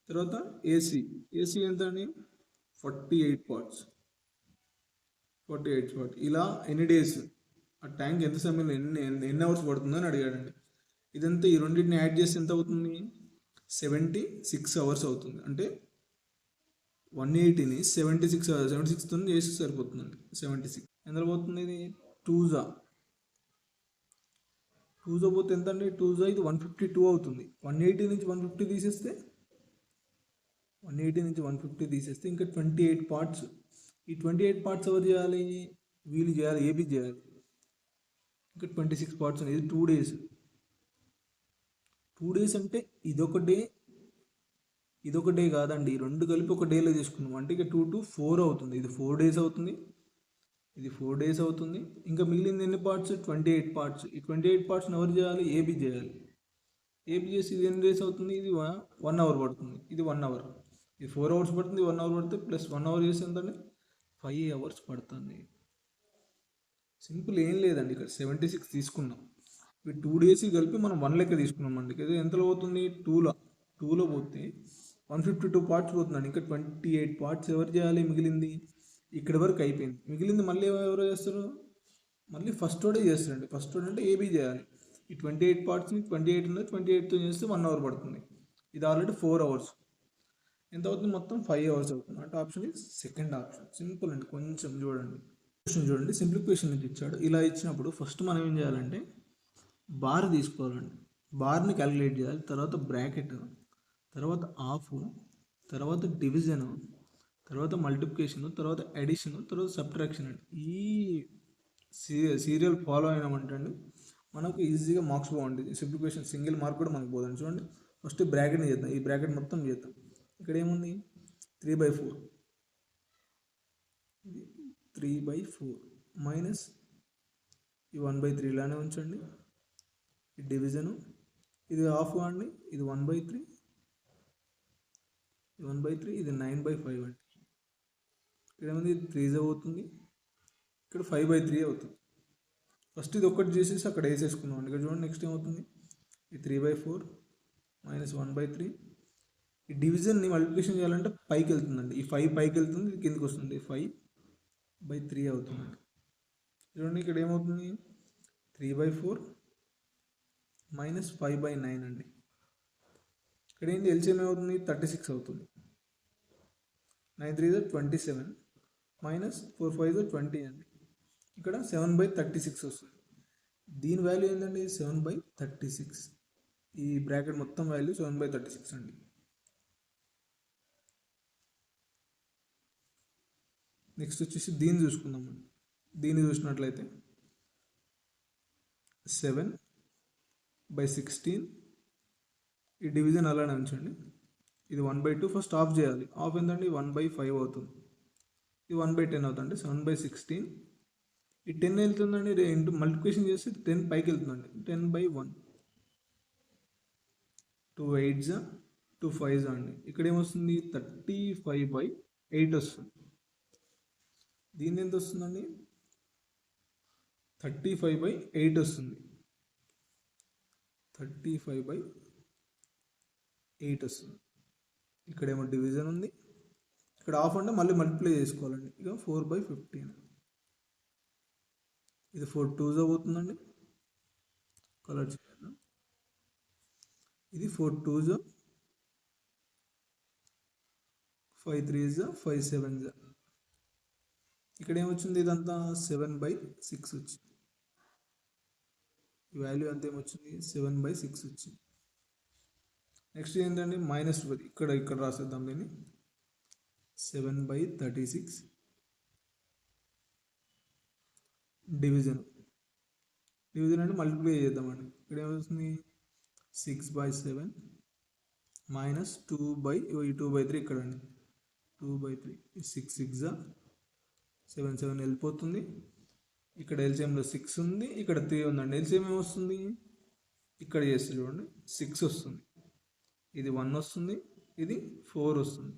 తర్వాత AC ఎంత అండి 48 పార్ట్స్. ఇలా ఎన్ని డేస్ ఆ ట్యాంక్ ఎంత సమయంలో ఎన్ని అవర్స్ పడుతుందని అడిగాడండి. ఇదంతా ఈ రెండింటిని యాడ్ చేసి ఎంత అవుతుంది 76 అవర్స్ అవుతుంది. అంటే 180ని 76తో చేసి సరిపోతుందండి. 76 ఎంత పోతుంది, ఇది 2 పోతే ఎంత అండి 2 ఇది 152 అవుతుంది. 180 నుంచి 150 తీసేస్తే ఇంకా 28 పార్ట్స్. ఈ 28 పార్ట్స్ ఎవరు చేయాలి, వీళ్ళు చేయాలి, AB చేయాలి. ఇంకా 26 పార్ట్స్ అనేది 2 డేస్. 2 డేస్ అంటే ఇదొక డే కాదండి, రెండు కలిపి ఒక డేలో తీసుకున్నాం అంటే ఇక 2 to 4 అవుతుంది. ఇది 4 డేస్ అవుతుంది, ఇది 4 డేస్ అవుతుంది. ఇంకా మిగిలింది ఎన్ని పార్ట్స్ 28 పార్ట్స్. ఈ 28 పార్ట్స్ని ఎవరు చేయాలి, AB చేయాలి. AB చేసి ఇది ఎన్ని డేస్ అవుతుంది, ఇది 1 అవర్ పడుతుంది. ఇది 1 అవర్, ఇది 4 అవర్స్ పడుతుంది. 1 అవర్ పడితే ప్లస్ 1 అవర్ చేసి ఎంతండి 5 అవర్స్ పడుతుంది. సింపుల్, ఏం లేదండి. ఇక్కడ 76 తీసుకున్నాం, ఈ 2 డేస్ కలిపి మనం 1 లెక్క తీసుకున్నాం అండి. ఇది ఎంతలో పోతుంది 2లో పోతే 152 పార్ట్స్ పోతుందండి. ఇంకా 28 పార్ట్స్ ఎవరు చేయాలి, మిగిలింది ఇక్కడి వరకు అయిపోయింది. మిగిలింది మళ్ళీ ఎవరు చేస్తారు, మళ్ళీ ఫస్ట్ వాడే చేస్తారండి. ఫస్ట్ వాడు అంటే AB చేయాలి. ఈ 28 పార్ట్స్ని 28తో చేస్తే 1 అవర్ పడుతుంది. ఇది ఆల్రెడీ 4 అవర్స్. ఎంత అవుతుంది మొత్తం 5 అవర్స్ అవుతుంది. అంటే ఆప్షన్ ఇది సెకండ్ ఆప్షన్. సింపుల్ అండి. కొంచెం చూడండి సింప్లిఫికేషన్ నుంచి ఇచ్చాడు. ఇలా ఇచ్చినప్పుడు ఫస్ట్ మనం ఏం చేయాలంటే బార్ తీసుకోవాలండి. బార్ని క్యాలిక్యులేట్ చేయాలి, తర్వాత బ్రాకెట్, తర్వాత ఆఫ్, తర్వాత డివిజన్, తర్వాత మల్టిప్లికేషన్, తర్వాత అడిషన్, తర్వాత సబ్ట్రాక్షన్ అండి. ఈ సీరియల్ ఫాలో అయినామంటే అండి మనకు ఈజీగా మార్క్స్ బాగుంటుంది. సింప్లిఫికేషన్ సింగిల్ మార్క్ కూడా మనకు పోదండి. చూడండి ఫస్ట్ బ్రాకెట్ని చేద్దాం. ఈ బ్రాకెట్ మొత్తం చేద్దాం. ఇక్కడ ఏముంది 3/4, 3/4 మైనస్ ఈ 1/3 ఇలానే ఉంచండి. ఈ డివిజను, ఇది హాఫ్ అండి, ఇది 1/3, ఇది 9/5 అండి. ఇక్కడ ఏముంది 3 అవుతుంది, ఇక్కడ 5/3 అవుతుంది. ఫస్ట్ ఇది ఒక్కటి చేసేసి అక్కడ వేసేసుకున్నాం అండి. ఇక్కడ చూడండి నెక్స్ట్ ఏమవుతుంది, ఈ 3/4 మైనస్ 1/3 ఈ డివిజన్ని మల్టిప్లికేషన్ చేయాలంటే పైకి వెళ్తుందండి. ఈ 5 పైకి వెళ్తుంది, ఇది కిందకి వస్తుంది. 5/3 అవుతుందండి. చూడండి ఇక్కడ ఏమవుతుంది, 3/4 మైనస్ 5/9 అండి. ఇక్కడ ఏంటి ఎల్సిఎం ఏమవుతుంది, 36 అవుతుంది. 9 3 is 27 మైనస్ 4 5 is 20 అండి. ఇక్కడ 7/36 వస్తుంది. దీని వాల్యూ ఏంటండి, 7/36. ఈ బ్రాకెట్ మొత్తం వాల్యూ 7/36 అండి. నెక్స్ట్ వచ్చేసి దీన్ని చూసుకుందామండి. దీన్ని చూసినట్లయితే 7/16. ఈ డివిజన్ అలానే ఉంచండి. ఇది 1/2 ఫస్ట్ ఆఫ్ చేయాలి. ఆఫ్ ఏంటండి 1/5 అవుతుంది. ఇది 1/10 అవుతుంది. 7/16. ఈ 10 వెళ్తుందండి, ఇంటూ మల్టిప్లికేషన్ చేసి 10 పైకి వెళ్తుందండి. 10/1. 2 8s 2 5s అండి. ఇక్కడ ఏమొస్తుంది, 35/8 వస్తుంది. దీన్ని ఎంత వస్తుందండి, 35/8 వస్తుంది. 35/8 వస్తుంది. ఇక్కడేమో డివిజన్ ఉంది, ఇక్కడ ఆఫ్ అంటే మళ్ళీ మల్టిప్లై చేసుకోవాలండి. ఇక 4/15. ఇది 4 2s అవుతుందండి. కలర్ చేయాలి. ఇది 4 2s, 5 3s, 5 7s. ఇక్కడ ఏమొచ్చింది, ఇదంతా 7/6 వచ్చింది. ఈ వాల్యూ అంతా ఏమొచ్చింది, 7/6 వచ్చింది. నెక్స్ట్ ఏంటండి, -12. ఇక్కడ రాసేద్దాం దీన్ని. 7/36 డివిజన్ అంటే మల్టిప్లై చేద్దామండి. ఇక్కడ ఏమవుతుంది, 6/7 మైనస్ 2/3 ఇక్కడ అండి. 2/3 6 6 7 7 వెళ్ళిపోతుంది. ఇక్కడ ఎల్సిఎంలో 6 ఉంది, ఇక్కడ 3 ఉందండి. ఎల్సిఎం ఏమొస్తుంది, ఇక్కడ చేస్తే చూడండి 6 వస్తుంది, ఇది 1 వస్తుంది, ఇది 4 వస్తుంది.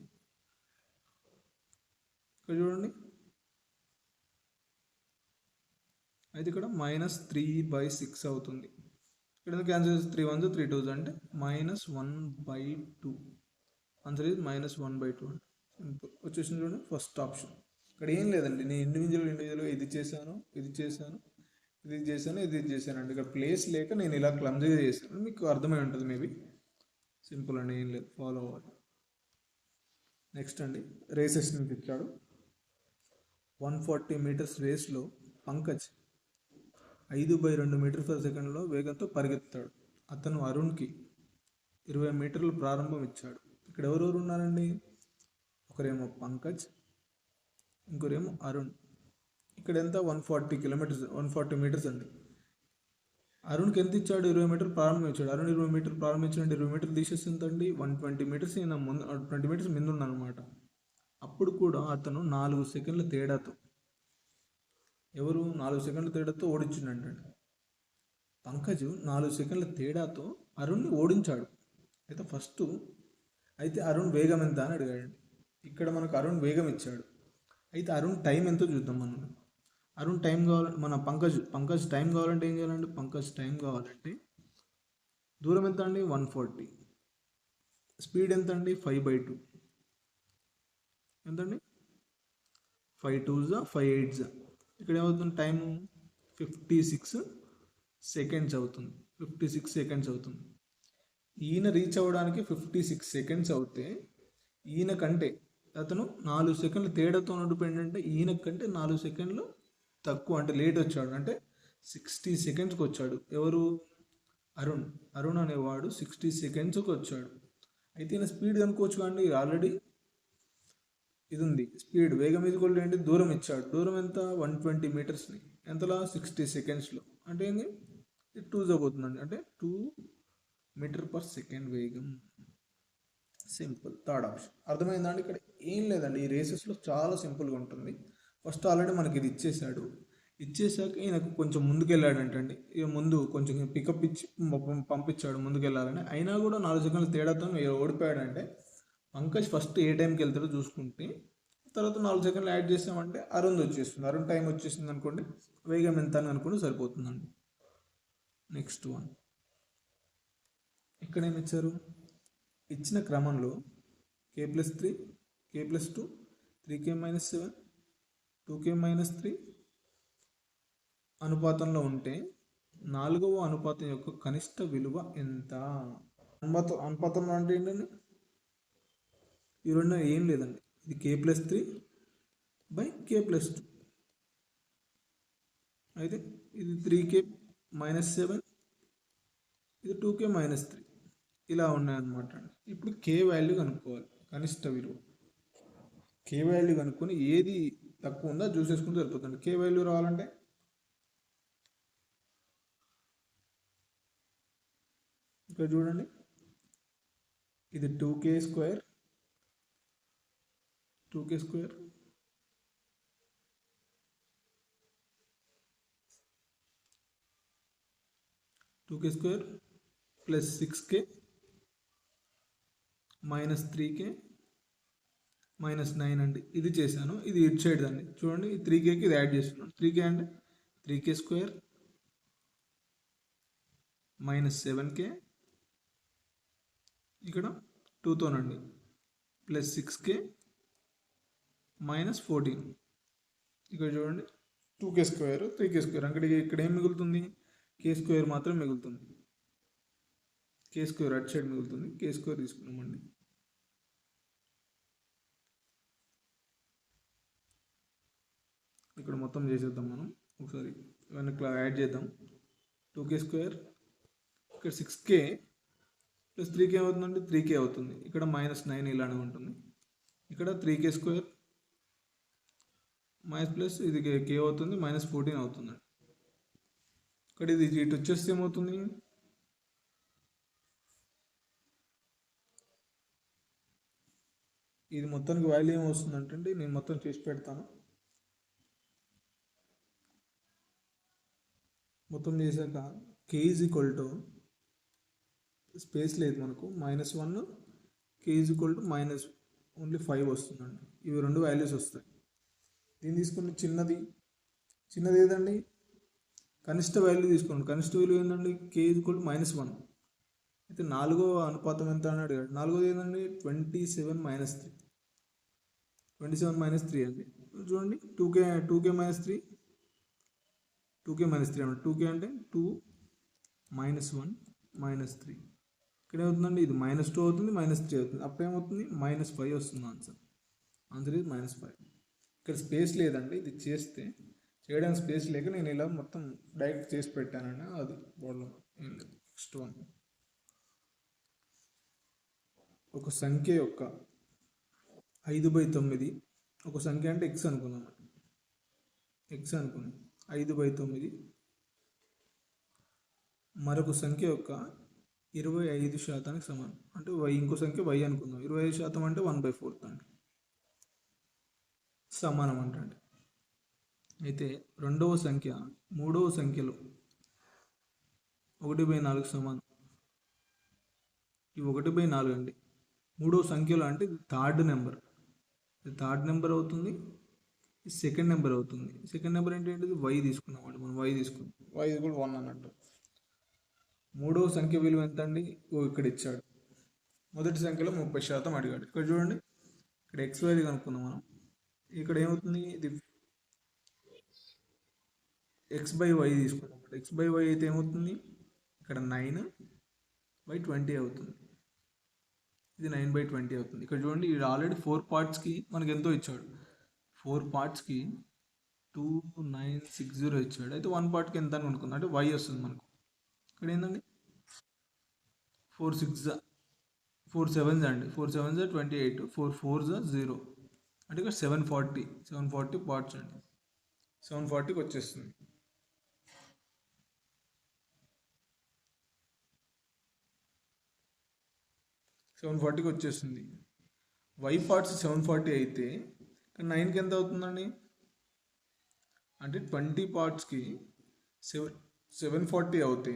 ఇక్కడ చూడండి, అయితే ఇక్కడ -3/6 అవుతుంది. ఇక్కడ క్యాన్సిల్ చేస్తే 3 1s 3 2s అంటే -1/2. ఆన్సర్ ఇది -1/2 అంటే సింపుల్ వచ్చేసింది. చూడండి ఫస్ట్ ఆప్షన్. ఇక్కడ ఏం లేదండి, నేను ఇండివిజువల్గా ఇది చేశాను అండి. ఇక్కడ ప్లేస్ లేక నేను ఇలా క్లమ్జీగా చేశాను. మీకు అర్థమై ఉంటుంది మేబీ. సింపుల్ అండి, ఏం లేదు, ఫాలో అవ్వాలి. నెక్స్ట్ అండి, రేసెస్ నుంచి ఇచ్చాడు. 140 మీటర్స్ రేస్లో పంకజ్ 5/2 మీటర్ పర్ సెకండ్లో వేగంతో పరిగెత్తాడు. అతను అరుణ్కి 20 మీటర్లు ప్రారంభం ఇచ్చాడు. ఇక్కడ ఎవరెవరు ఉన్నారండి, ఒకరేమో పంకజ్, ఇంకోరేమో అరుణ్. ఇక్కడ ఎంత, 140 మీటర్స్ అండి. అరుణ్కి ఎంత ఇచ్చాడు, 20 మీటర్లు ప్రారంభం ఇచ్చాడు. అరుణ్ 20 మీటర్లు ప్రారంభించాడు. 20 మీటర్లు తీసేస్తుందండి, 120 మీటర్స్ ముందు 20 మీటర్స్ ముందు ఉన్నానమాట. అప్పుడు కూడా అతను 4 సెకండ్ల తేడాతో, ఎవరు 4 సెకండ్ల తేడాతో ఓడించిండండి. పంకజ్ 4 సెకండ్ల తేడాతో అరుణ్ని ఓడించాడు. అయితే అరుణ్ వేగం ఎంత అని అడిగాడండి. ఇక్కడ మనకు అరుణ్ వేగం ఇచ్చాడు. అయితే అరుణ్ టైం ఎంతో చూద్దాం మనం. అరుణ్ టైం కావాలంటే, మన పంకజ్ టైం కావాలంటే ఏం చేయాలంటే, పంకజ్ టైం కావాలంటే దూరం ఎంత అండి, 140. స్పీడ్ ఎంత అండి, 5/2. ఎంతండి, 5 2s 5 8s. ఇక్కడ ఏమవుతుంది, టైము 56 సెకండ్స్ అవుతుంది. 56 సెకండ్స్ అవుతుంది. ఈయన రీచ్ అవ్వడానికి 56 సెకండ్స్ అవుతే, ఈయన కంటే అతను 4 సెకండ్ల తేడాతో డిపెండ్ అంటే, ఈయన కంటే 4 సెకండ్లు తక్కువ అంటే లేట్ వచ్చాడు. అంటే 60 సెకండ్స్కి వచ్చాడు. ఎవరు, అరుణ్ అనేవాడు 60 సెకండ్స్కి వచ్చాడు. అయితే ఈయన స్పీడ్ కనుక్కోవచ్చు కానీ ఆల్రెడీ ఇది ఉంది, స్పీడ్ వేగం ఈక్వల్ ఏంటి, దూరం ఇచ్చాడు. దూరం ఎంత, 120 మీటర్స్ని ఎంతలా, 60 సెకండ్స్లో. అంటే ఏంది, 2s అవుతుందండి. అంటే 2 మీటర్ పర్ సెకండ్ వేగం. సింపుల్. Third option. అర్థమైందండి. ఇక్కడ ఏం లేదండి, ఈ రేసెస్లో చాలా సింపుల్గా ఉంటుంది. ఫస్ట్ ఆల్రెడీ మనకి ఇది ఇచ్చేసాక ఈయనకు కొంచెం ముందుకెళ్ళాడంటండి. ఇక ముందు కొంచెం పికప్ ఇచ్చి పంపించాడు ముందుకెళ్ళాలని. అయినా కూడా 4 సెకండ్ల తేడాతో ఓడిపోయాడంటే, పంకజ్ ఫస్ట్ ఏ టైంకి వెళ్తాడో చూసుకుంటే, తర్వాత 4 సెకండ్లు యాడ్ చేసామంటే అరుణ్ వచ్చేస్తుంది. అరుణ్ టైం వచ్చేసింది అనుకోండి, వేగం ఎంత అని అనుకుంటే సరిపోతుందండి. Next one. ఇక్కడ ఏమి ఇచ్చారు, ఇచ్చిన క్రమంలో k+3, k+2, 3k - 7, 2k - 3 అనుపాతంలో ఉంటే 4వ అనుపాతం యొక్క కనిష్ట విలువ ఎంత? అనుపాతంలో అంటే ఏంటండి? ఈ రెండు ఏం లేదండి, ఇది k+3/k+2 అయితే ఇది 3k - 7, ఇది 2k - 3 ఇలా ఉన్నాయన్నమాట. ఇప్పుడు k వాల్యూ కనుక్కోవాలి, కనిష్ట విలువ. k వాల్యూ కనుక్కొని ఏది తక్కువ ఉందో చూసేసుకుంటే సరిపోతుంది. k వాల్యూ రావాలంటే ఇక్కడ చూడండి, ఇది 2k square 2k square plus 6k minus 3k minus 9 అండి. ఇది చేశాను, ఇది ఇటు సైడ్ అండి. చూడండి, ఈ 3kకి ఇది యాడ్ చేస్తున్నాను. 3k అంటే 3k స్క్వేర్ మైనస్ 7k ఇక్కడ 2తోనండి ప్లస్ 6k మైనస్ 14. ఇక్కడ చూడండి 2k స్క్వేర్ 3k స్క్వేర్, ఇక్కడ ఏం మిగులుతుంది? k స్క్వేర్ మాత్రం మిగులుతుంది. k స్క్వేర్ అటు సైడ్ మిగులుతుంది, k స్క్వేర్ తీసుకున్నామండి. ఇక్కడ మొత్తం చేసేద్దాం మనం ఒకసారి, ఇవన్నీ యాడ్ చేద్దాం. 2k స్క్వేర్ ఇక్కడ 6k ప్లస్ 3k అవుతుందండి, 3k అవుతుంది. ఇక్కడ -9 ఇలానే ఉంటుంది. ఇక్కడ 3k స్క్వేర్ మైనస్ ప్లస్ ఇది k అవుతుంది, -14 అవుతుందండి. ఇక్కడ ఇది ఇటు వచ్చేస్తే ఏమవుతుంది? ఇది మొత్తానికి వాల్యూ ఏమొస్తుందంటే, నేను మొత్తం చేసి పెడతాను. మొత్తం చేశాక k = స్పేస్ లేదు మనకు, -1, k = ఓన్లీ 5 వస్తుందండి. ఇవి రెండు వాల్యూస్ వస్తాయి. దీన్ని తీసుకుని చిన్నది ఏదండి? కనిష్ట వాల్యూ తీసుకోండి. కనిష్ట విలువ ఏంటండి? k = -1. అయితే 4వ అనుపాతం ఎంత అని అడిగాడు. 4వది ఏంటండి? 27 - 3. 27 - 3 అండి. చూడండి 2k - 3 అంటే 2k అంటే 2 - 1 - 3. ఇక్కడ ఏమవుతుందండి? ఇది -2 అవుతుంది, -3 అవుతుంది. అప్పుడు ఏమవుతుంది? -5 వస్తుంది ఆన్సర్. ఆన్సర్ ఇది -5. ఇక్కడ స్పేస్ లేదండి, ఇది చేయడానికి స్పేస్ లేక నేను ఇలా మొత్తం డైరెక్ట్ చేసి పెట్టానండి. అది ప్రాబ్లం ఏం లేదు. నెక్స్ట్ వన్, ఒక సంఖ్య యొక్క 5/9, ఒక సంఖ్య అంటే x అనుకుందాం. x అనుకుని 5/9 మరొక సంఖ్య యొక్క 25% సమానం. అంటే ఇంకో సంఖ్య y అనుకుందాం. 25% అంటే 1/4 అండి, సమానం అంటే. అయితే రెండవ సంఖ్య మూడవ సంఖ్యలో 1/4 సమానం. ఈ 1/4 అండి మూడవ సంఖ్యలో, అంటే థర్డ్ నెంబర్. ఇది థర్డ్ నెంబర్ అవుతుంది, ఇది సెకండ్ నెంబర్ అవుతుంది. సెకండ్ నెంబర్ ఏంటంటే y తీసుకున్నాం అండి, మనం y తీసుకున్నాం. y = 1 అన్నట్టు. మూడవ సంఖ్య విలువ ఎంత అండి? ఇక్కడ ఇచ్చాడు. మొదటి సంఖ్యలో 30% అడిగాడు. ఇక్కడ చూడండి, ఇక్కడ x వాల్యూ కనుక్కుందాం మనం. ఇక్కడ ఏమవుతుంది? ఇది x/y తీసుకున్నాం. x/y అయితే ఏమవుతుంది? ఇక్కడ 9/20 అవుతుంది. ఇది 9/20 అవుతుంది. ఇక్కడ చూడండి, ఇది ఆల్రెడీ 4 పార్ట్స్కి మనకి ఎంతో ఇచ్చాడు. 4 పార్ట్స్కి 2960 ఇచ్చాడు. అయితే 1 పార్ట్కి ఎంత అని అనుకుందాం, అంటే y వస్తుంది మనకు. ఇక్కడ ఏంటండి? 4 7s అండి, 4 7s 28, 4 4s 0, అంటే ఇక్కడ 740 పార్ట్స్ అండి. 740కి వచ్చేస్తుంది. y పార్ట్స్ 740 అయితే ఇక్కడ 9కి ఎంత అవుతుందండి? అంటే 20 పార్ట్స్కి 740 అవుతే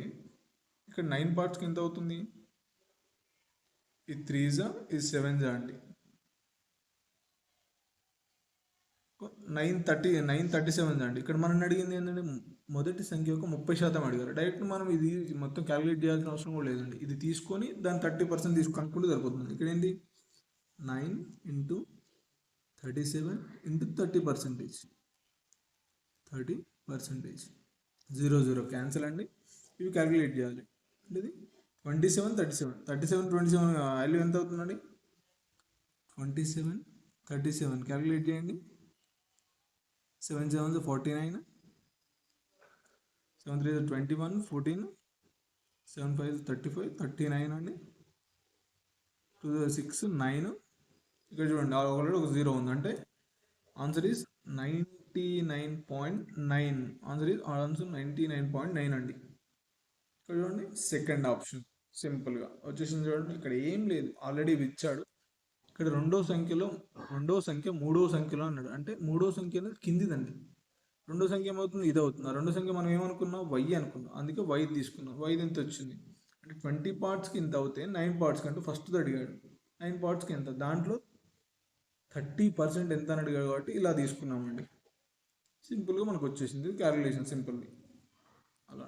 ఇక్కడ 9 పార్ట్స్కి ఎంత అవుతుంది? ఇది 3s, ఇది 7s అండి. 937 అండి. ఇక్కడ మనం అడిగింది ఏంటంటే మొదటి సంఖ్య యొక్క 30% అడిగారు. డైరెక్ట్ మనం ఇది మొత్తం క్యాలిక్యులేట్ చేయాల్సిన అవసరం కూడా లేదండి. ఇది తీసుకొని దాని 30% కనుక్కుంటే సరిపోతుంది. ఇక్కడ ఏంటి? 9 ఇంటూ 37 ఇంటూ 30%. 30%. 0 క్యాన్సిల్ అండి. ఇవి క్యాలిక్యులేట్ చేయాలి. అంటే ఇది 27 37 37 27 వాల్యూ ఎంత అవుతుందండి? 27 37 క్యాలిక్యులేట్ చేయండి. 7 7 49, 7 3 21, 14, 7 5 35 39 అండి. 2 6 9. ఇక్కడ చూడండి ఆల్రెడీ ఒక 0 ఉంది, అంటే ఆన్సర్ ఈజ్ 99.9. ఆన్సర్ 99.9 అండి. ఇక్కడ చూడండి సెకండ్ ఆప్షన్ సింపుల్గా వచ్చేసింది. చూడండి ఇక్కడ ఏం లేదు, ఆల్రెడీ ఇచ్చాడు. ఇక్కడ రెండో సంఖ్య మూడో సంఖ్యలో అన్నాడు, అంటే మూడో సంఖ్య అనేది కిందిదండి. రెండో సంఖ్య ఏమవుతుంది? ఇది అవుతుంది. రెండో సంఖ్య మనం ఏమనుకున్నాం? వై అనుకున్నాం, అందుకే వై తీసుకున్నాం. వై ఎంత వచ్చింది అంటే 20 పార్ట్స్కి ఇంత అవుతే 9 పార్ట్స్కి అంటే ఫస్ట్ అడిగాడు 9 పార్ట్స్కి ఎంత, దాంట్లో 30% ఎంత అని అడిగాడు కాబట్టి ఇలా తీసుకున్నామండి. సింపుల్గా మనకు వచ్చేసింది క్యాలిక్యులేషన్ సింపుల్గా అలా.